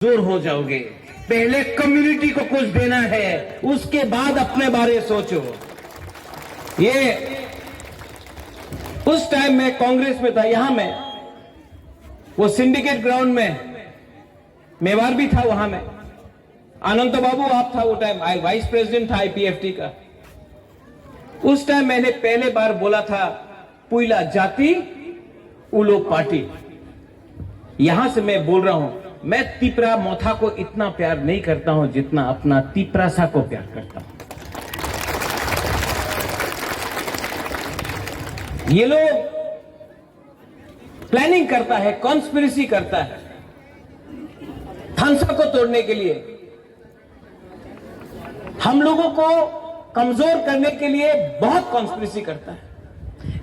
जोर हो जाओगे। पहले कम्युनिटी को कुछ देना है, उसके बाद अपने बारे सोचो। ये उस टाइम में कांग्रेस में था, यहां में वो सिंडिकेट ग्राउंड में मेवार भी था, वहां में अनंत बाबू आप था वो टाइम, वाइस प्रेसिडेंट था आईपीएफटी का। उस टाइम मैंने पहले बार बोला था पुइला जाति उलो पार्टी। यहां से मैं बोल रहा हूं, मैं तिपरा मोथा को इतना प्यार नहीं करता हूं जितना अपना तिपरासा को प्यार करता हूं। ये लोग प्लानिंग करता है, कॉन्स्पिरेसी करता है थानसा को तोड़ने के लिए, हम लोगों को कमजोर करने के लिए बहुत कॉन्स्पिरेसी करता है।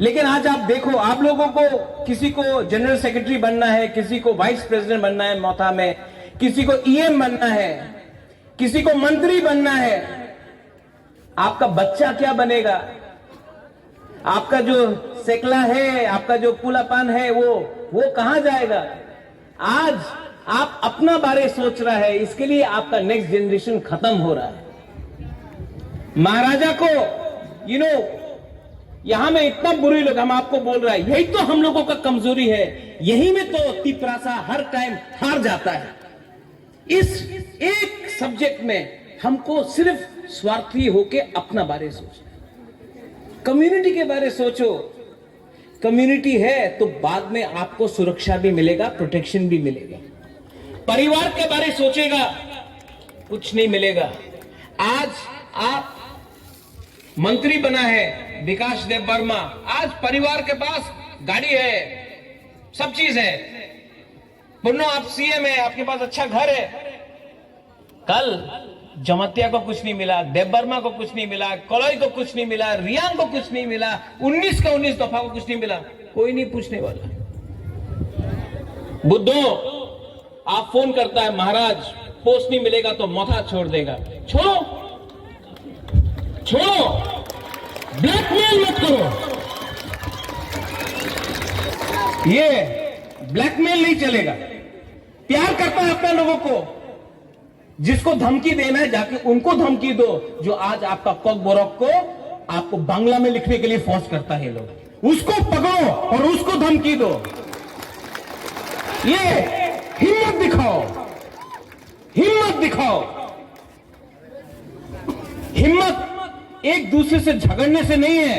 लेकिन आज आप देखो, आप लोगों को किसी को जनरल सेक्रेटरी बनना है, किसी को वाइस प्रेसिडेंट बनना है मोथा में, किसी को ईएम बनना है, किसी को मंत्री बनना है। आपका बच्चा क्या बनेगा? आपका जो सेकला है, आपका जो पुलापान है, वो कहां जाएगा? आज आप अपना बारे सोच रहा है, इसके लिए आपका नेक्स्ट जनरेशन खत्म हो रहा है। महाराजा को यहां में इतना बुरे लोग, हम आपको बोल रहा है, यही तो हम लोगों का कमजोरी है, यही में तो तिपरासा हर टाइम हार जाता है। इस एक सब्जेक्ट में हमको सिर्फ स्वार्थी होके अपना बारे सोचना है। कम्युनिटी के बारे सोचो। कम्युनिटी है तो बाद में आपको सुरक्षा भी मिलेगा, प्रोटेक्शन भी मिलेगा। परिवार के बारे सोचेगा, कुछ नहीं मिलेगा। आज आप मंत्री बना है विकास देव वर्मा, आज परिवार के पास गाड़ी है, सब चीज है। पुन्नो आप सीएम है, आपके पास अच्छा घर है। कल जमतिया को कुछ नहीं मिला, देव वर्मा को कुछ नहीं मिला, कलोई को कुछ नहीं मिला, रियांग को कुछ नहीं मिला, 19 का 19 दफा को कुछ नहीं मिला, कोई नहीं पूछने वाला। बुद्धो आप फोन करता है, महाराज पोस्ट नहीं मिलेगा तो मोथा छोड़ देगा। छोड़ो, ब्लैकमेल मत करो। ये ब्लैकमेल नहीं चलेगा। प्यार करता है अपने लोगों को, जिसको धमकी देना है जाके उनको धमकी दो। जो आज आपका कॉक बोरक को आपको बांग्ला में लिखने के लिए फोर्स करता है लोग, उसको पकड़ो और उसको धमकी दो। ये हिम्मत दिखाओ, हिम्मत दिखाओ। हिम्मत एक दूसरे से झगड़ने से नहीं है,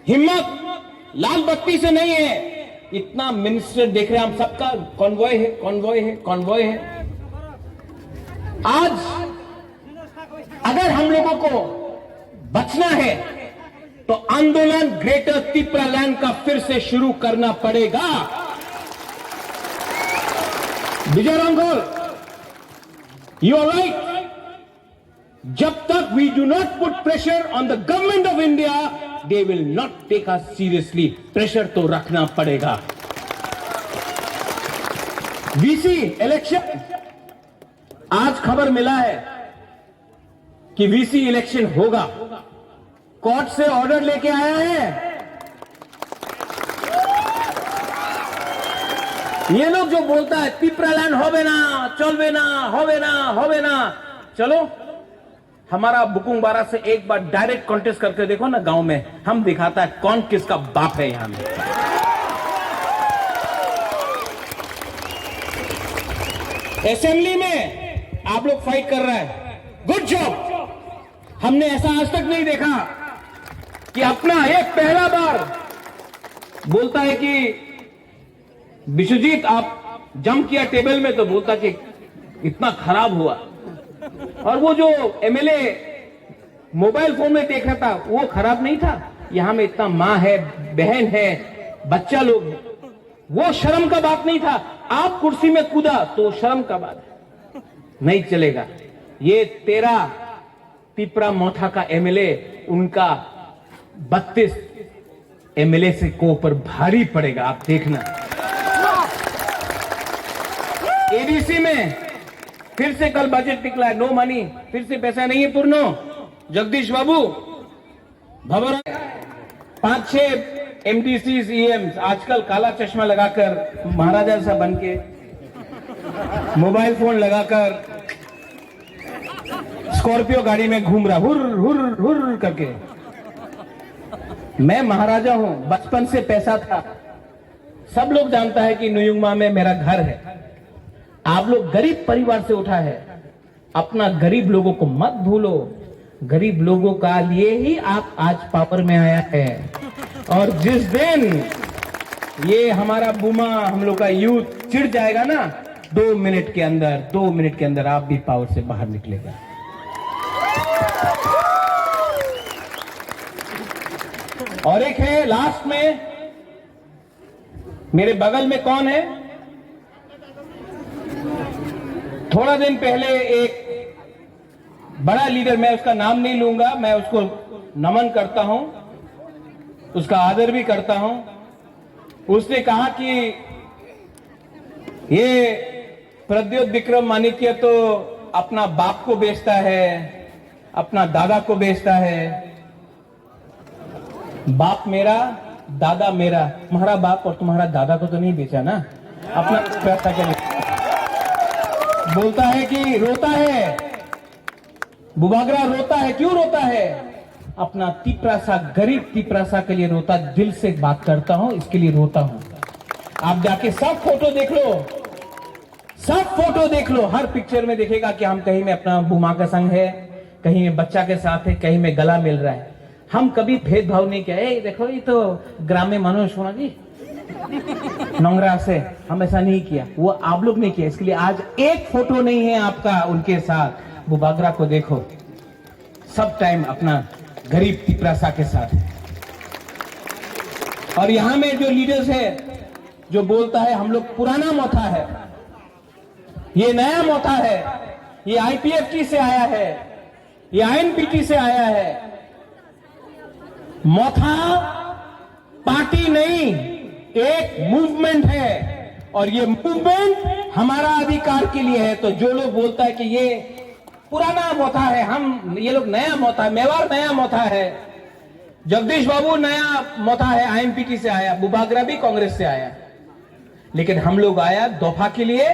हिम्मत लाल बत्ती से नहीं है। इतना मिनिस्टर देख रहे हैं हम, सबका कॉन्वॉय है, कॉन्वॉय है, कॉन्वॉय है। आज अगर हम लोगों को बचना है तो आंदोलन ग्रेटर तिपरा लैंड का फिर से शुरू करना पड़ेगा। विजय रामगोल, यू आर राइट। जब तक we do not put pressure on the government of India, they will not take us seriously. Pressure तो रखना पड़ेगा। वीसी इलेक्शन, आज खबर मिला है कि वीसी इलेक्शन होगा। कोर्ट से ऑर्डर लेके आया है। ये लोग जो बोलता है तिपरा लैंड होवे ना, चलवे ना, होवे ना, होवे ना, चलो हमारा बुकुंग बारा से एक बार डायरेक्ट कॉन्टेस्ट करके देखो ना गांव में, हम दिखाता है कौन किसका बाप है। यहां में असेंबली में आप लोग फाइट कर रहे हैं, गुड जॉब। हमने ऐसा आज तक नहीं देखा कि अपना एक पहला बार बोलता है कि विश्वजीत आप जंप किया टेबल में, तो बोलता कि इतना खराब हुआ। और वो जो एमएलए मोबाइल फोन में देख रहा था वो खराब नहीं था। यहां में इतना मां है, बहन है, बच्चा लोग है, वो शर्म का बात नहीं था। आप कुर्सी में कूदा तो शर्म का बात है, नहीं चलेगा। ये तेरा तिपरा मोथा का एमएलए, उनका 32 एमएलए से को ऊपर भारी पड़ेगा, आप देखना। एडीसी में फिर से कल बजट निकला है, नो मनी, फिर से पैसा नहीं है। पूर्णो जगदीश बाबू भवर 5-6 एमडीसी ईएम आजकल काला चश्मा लगाकर महाराजा सा बन के मोबाइल फोन लगाकर स्कॉर्पियो गाड़ी में घूम रहा, हुर हुर हुर करके। मैं महाराजा हूं, बचपन से पैसा था। सब लोग जानता है कि नुयुंगमा में मेरा घर है। आप लोग गरीब परिवार से उठा है, अपना गरीब लोगों को मत भूलो। गरीब लोगों का लिए ही आप आज पावर में आया है। और जिस दिन ये हमारा बुमा, हम लोग का यूथ चिढ़ जाएगा ना, 2 मिनट के अंदर आप भी पावर से बाहर निकलेगा। और एक है लास्ट में, मेरे बगल में कौन है? थोड़ा दिन पहले एक बड़ा लीडर, मैं उसका नाम नहीं लूंगा, मैं उसको नमन करता हूं, उसका आदर भी करता हूं। उसने कहा कि ये प्रद्योत विक्रम माणिक्य तो अपना बाप को बेचता है, अपना दादा को बेचता है। बाप मेरा, दादा मेरा। तुम्हारा बाप और तुम्हारा दादा को तो नहीं बेचा ना, अपना पैसा के लिए। बोलता है कि रोता है, बुबागरा रोता है। क्यों रोता है? अपना तिपरासा, गरीब तिपरासा के लिए रोता। दिल से बात करता हूं, इसके लिए रोता हूं। आप जाके सब फोटो देख लो, सब फोटो देख लो। हर पिक्चर में देखेगा कि हम कहीं में अपना बुमा का संग है, कहीं में बच्चा के साथ है, कहीं में गला मिल रहा है। हम कभी भेदभाव नहीं किया। देखो ये तो ग्राम्य मनुष्य होना जी, नोंगरा से, हम ऐसा नहीं किया। वो आप लोग ने किया। इसके लिए आज एक फोटो नहीं है आपका उनके साथ। बुबागरा को देखो, सब टाइम अपना गरीब तिपरासा के साथ है। और यहां में जो लीडर्स है, जो बोलता है हम लोग पुराना मोथा है, ये नया मोथा है, ये आईपीएफटी से आया है, ये आईएनपीटी से आया है। मोथा पार्टी नहीं, एक मूवमेंट है। और ये मूवमेंट हमारा अधिकार के लिए है। तो जो लोग बोलता है कि ये पुराना मोथा है, हम ये लोग नया मोथा है, मेवाड़ नया मोथा है, जगदीश बाबू नया मोथा है, आईएनपीटी से आया, बुबागरा भी कांग्रेस से आया, लेकिन हम लोग आया दफा के लिए,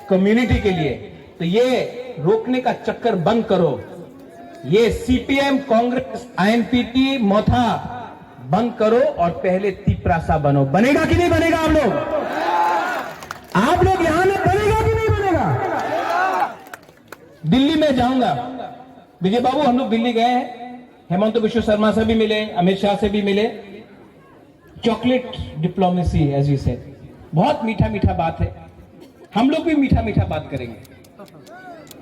कम्युनिटी के लिए। तो ये रोकने का चक्कर बंद करो। ये सीपीएम, कांग्रेस, आईएनपीटी मोथा बंद करो और पहले तिपरासा बनो। बनेगा कि नहीं बनेगा? आप लोग यहां में बनेगा कि नहीं बनेगा? दिल्ली में जाऊंगा, विजय बाबू हम लोग दिल्ली गए हैं, हेमंत विश्व शर्मा से भी मिले, अमित शाह से भी मिले। Chocolate diplomacy as you said, बहुत मीठा मीठा बात है। हम लोग भी मीठा मीठा बात करेंगे,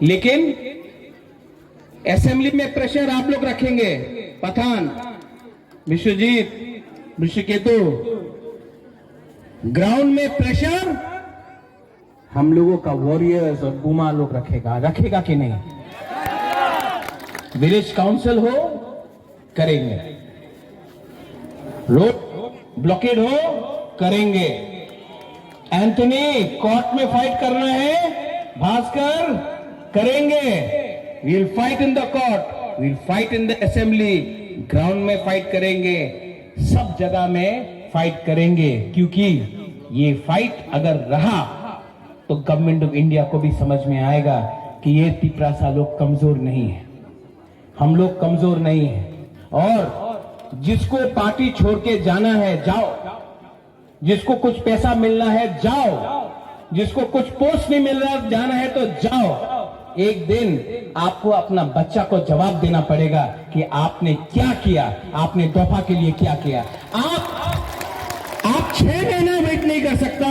लेकिन असेंबली में प्रेशर आप लोग रखेंगे। पठान, विश्वजीत, ऋषिकेतु, ग्राउंड में प्रेशर हम लोगों का वॉरियर्स और बुमा लोग रखेगा कि नहीं? विलेज काउंसिल हो, करेंगे। रोड ब्लॉकेड हो, करेंगे। एंथनी, कोर्ट में फाइट करना है, भास्कर, करेंगे। We'll fight in the court, we'll fight in the assembly, ground में फाइट करेंगे, सब जगह में फाइट करेंगे। क्योंकि ये फाइट अगर रहा तो गवर्नमेंट ऑफ इंडिया को भी समझ में आएगा कि ये तिपरासा लोग कमजोर नहीं है, हम लोग कमजोर नहीं है। और जिसको पार्टी छोड़ के जाना है जाओ, जिसको कुछ पैसा मिलना है जाओ, जिसको कुछ पोस्ट नहीं मिल रहा जाना है तो जाओ। एक दिन आपको अपना बच्चा को जवाब देना पड़ेगा कि आपने क्या किया, आपने दफा के लिए क्या किया। आप 6 महीना वेट नहीं कर सकता,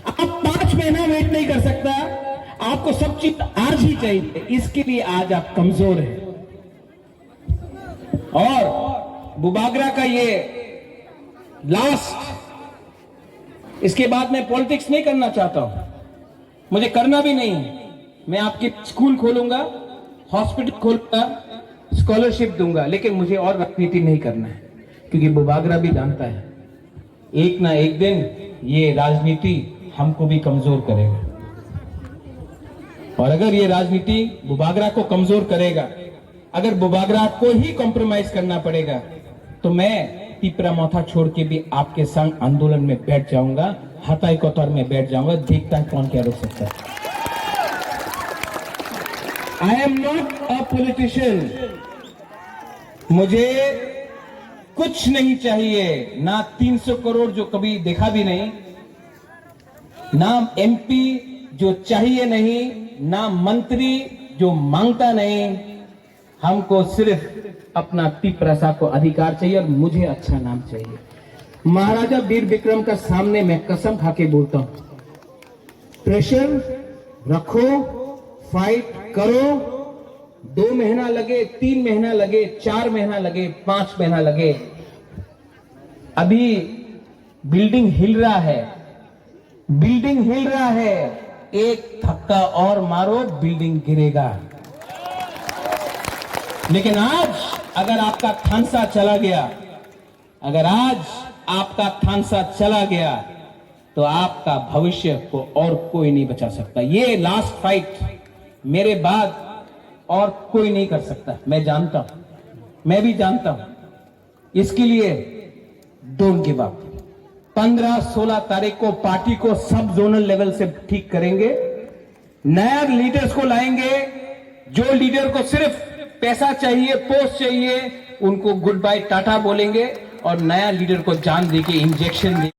आप 5 महीना वेट नहीं कर सकता, आपको सब चीज आज ही चाहिए। इसके लिए आज आप कमजोर हैं। और बुबागरा का ये लास्ट, इसके बाद मैं पॉलिटिक्स नहीं करना चाहता हूं, मुझे करना भी नहीं है। मैं आपकी स्कूल खोलूंगा, हॉस्पिटल खोलूंगा, स्कॉलरशिप दूंगा, लेकिन मुझे और राजनीति नहीं करना है। क्योंकि बुबागरा भी जानता है एक ना एक दिन ये राजनीति हमको भी कमजोर करेगा। और अगर ये राजनीति बुबागरा को कमजोर करेगा, अगर बुबागरा को ही कॉम्प्रोमाइज करना पड़ेगा, तो मैं तिपरा मोथा छोड़ के भी आपके संग आंदोलन में बैठ जाऊंगा, हताई कोतर में बैठ जाऊंगा। देखता है कौन क्या रोक सकता है। I am not a politician. मुझे कुछ नहीं चाहिए, ना 300 करोड़ जो कभी देखा भी नहीं, ना एमपी जो चाहिए नहीं, ना मंत्री जो मांगता नहीं। हमको सिर्फ अपना तिपरासा को अधिकार चाहिए और मुझे अच्छा नाम चाहिए। महाराजा वीर विक्रम का सामने मैं कसम खा के बोलता हूं, प्रेशर रखो, फाइट करो, 2 महीना लगे, 3 महीना लगे, 4 महीना लगे, 5 महीना लगे। अभी बिल्डिंग हिल रहा है, बिल्डिंग हिल रहा है, एक धक्का और मारो बिल्डिंग गिरेगा। लेकिन आज अगर आपका खानसा चला गया, अगर आज आपका खानसा चला गया, तो आपका भविष्य को और कोई नहीं बचा सकता। ये लास्ट फाइट मेरे बाद और कोई नहीं कर सकता। मैं जानता हूं, मैं भी जानता हूं। इसके लिए डोंट गिव अप। 15-16 तारीख को पार्टी को सब जोनल लेवल से ठीक करेंगे, नया लीडर्स को लाएंगे। जो लीडर को सिर्फ पैसा चाहिए, पोस्ट चाहिए, उनको गुड बाय टाटा बोलेंगे और नया लीडर को जान देके इंजेक्शन देंगे।